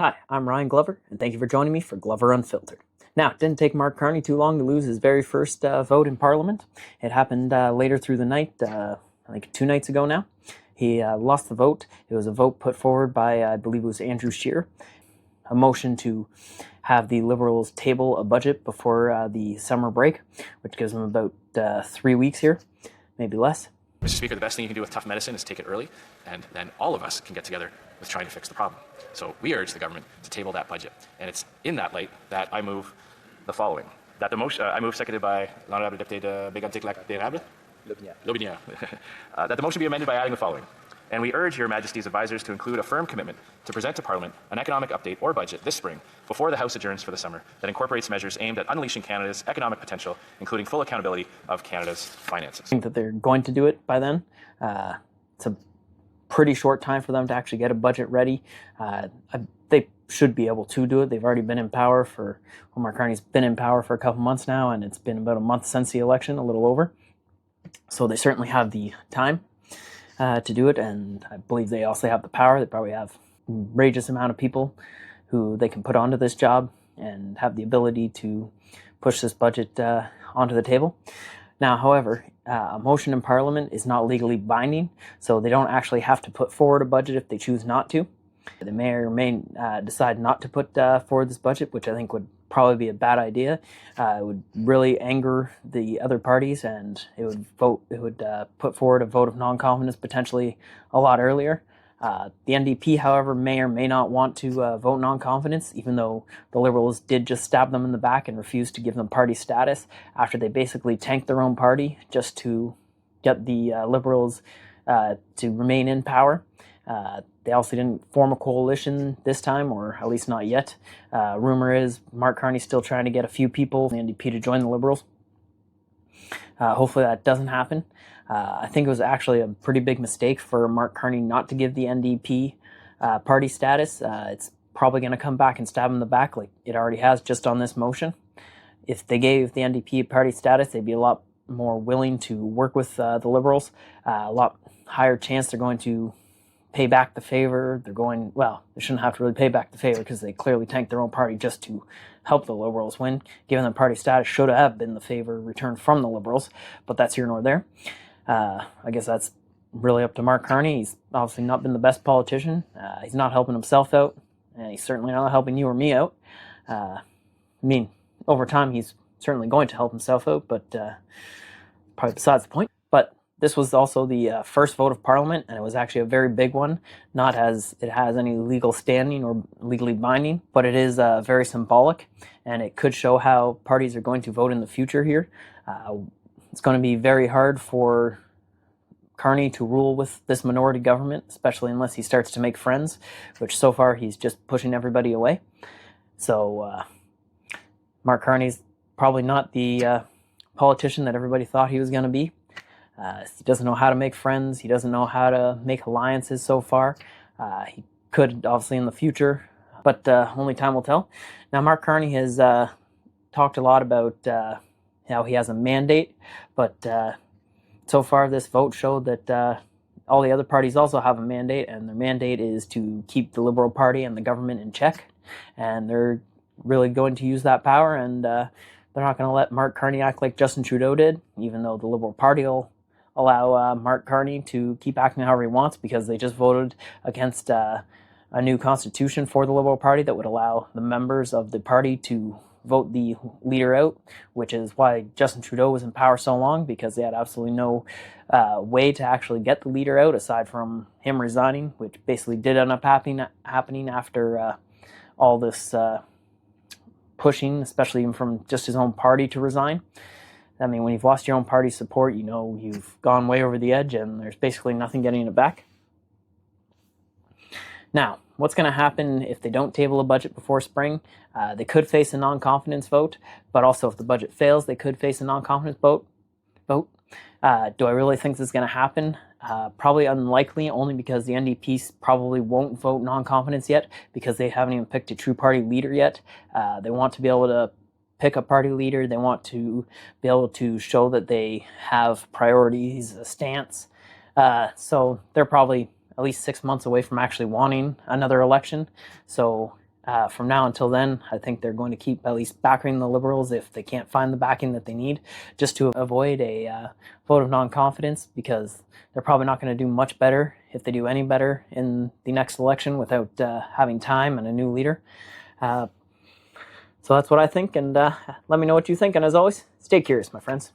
Hi, I'm Ryan Glover, and thank you for joining me for Glover Unfiltered. Now, it didn't take Mark Carney too long to lose his very first vote in Parliament. It happened later through the night, I think 2 nights ago now. He lost the vote. It was a vote put forward by, I believe it was Andrew Scheer, a motion to have the Liberals table a budget before the summer break, which gives them about 3 weeks here, maybe less. Mr. Speaker, the best thing you can do with tough medicine is take it early, and then all of us can get together with trying to fix the problem. So we urge the government to table that budget. And it's in that light that I move the following. That the motion, I move seconded by l'honorable député de Bégantic-Lac-Dérable, Lobinière. That the motion be amended by adding the following. And we urge Your Majesty's advisors to include a firm commitment to present to Parliament an economic update or budget this spring before the House adjourns for the summer that incorporates measures aimed at unleashing Canada's economic potential, including full accountability of Canada's finances. I think that they're going to do it by then. It's a pretty short time for them to actually get a budget ready. They should be able to do it. They've already been in power for, well, Mark Carney's been in power for a couple months now, and it's been about a month since the election, a little over. So they certainly have the time to do it, and I believe they also have the power. They probably have an outrageous amount of people who they can put onto this job and have the ability to push this budget onto the table. Now, however, a motion in Parliament is not legally binding, so they don't actually have to put forward a budget if they choose not to. They may or may decide not to put forward this budget, which I think would probably be a bad idea. It would really anger the other parties, and it would put forward a vote of non-confidence potentially a lot earlier. The NDP, however, may or may not want to vote non-confidence, even though the Liberals did just stab them in the back and refused to give them party status after they basically tanked their own party just to get the Liberals to remain in power. They also didn't form a coalition this time, or at least not yet. Rumor is Mark Carney's still trying to get a few people in the NDP to join the Liberals. Hopefully that doesn't happen. I think it was actually a pretty big mistake for Mark Carney not to give the NDP party status. It's probably going to come back and stab him in the back like it already has just on this motion. If they gave the NDP party status, they'd be a lot more willing to work with the Liberals. A lot higher chance they're going to pay back the favor. They shouldn't have to really pay back the favor because they clearly tanked their own party just to help the Liberals win. Giving them party status should have been the favor returned from the Liberals, but that's here nor there. I guess that's really up to Mark Carney. He's obviously not been the best politician. He's not helping himself out, and he's certainly not helping you or me out. Over time, he's certainly going to help himself out, but probably besides the point. But this was also the first vote of Parliament, and it was actually a very big one, not as it has any legal standing or legally binding, but it is very symbolic, and it could show how parties are going to vote in the future here. It's going to be very hard for Carney to rule with this minority government, especially unless he starts to make friends, which so far he's just pushing everybody away. So Mark Carney's probably not the politician that everybody thought he was going to be. He doesn't know how to make friends. He doesn't know how to make alliances so far. He could, obviously, in the future, but only time will tell. Now, Mark Carney has talked a lot about how he has a mandate, but so far this vote showed that all the other parties also have a mandate, and their mandate is to keep the Liberal Party and the government in check, and they're really going to use that power, and they're not going to let Mark Carney act like Justin Trudeau did, even though the Liberal Party will allow Mark Carney to keep acting however he wants because they just voted against a new constitution for the Liberal Party that would allow the members of the party to vote the leader out, which is why Justin Trudeau was in power so long, because they had absolutely no way to actually get the leader out aside from him resigning, which basically did end up happening after all this pushing, especially even from just his own party to resign. I mean, when you've lost your own party's support, you know you've gone way over the edge and there's basically nothing getting it back. Now, what's going to happen if they don't table a budget before spring? They could face a non-confidence vote, but also if the budget fails, they could face a non-confidence vote. Do I really think this is going to happen? Probably unlikely, only because the NDP probably won't vote non-confidence yet because they haven't even picked a true party leader yet. They want to be able to pick a party leader. They want to be able to show that they have priorities, a stance. So they're probably at least 6 months away from actually wanting another election. So From now until then, I think they're going to keep at least backing the Liberals if they can't find the backing that they need, just to avoid a vote of non-confidence, because they're probably not going to do much better, if they do any better, in the next election without having time and a new leader. So that's what I think, and let me know what you think, and as always, stay curious, my friends.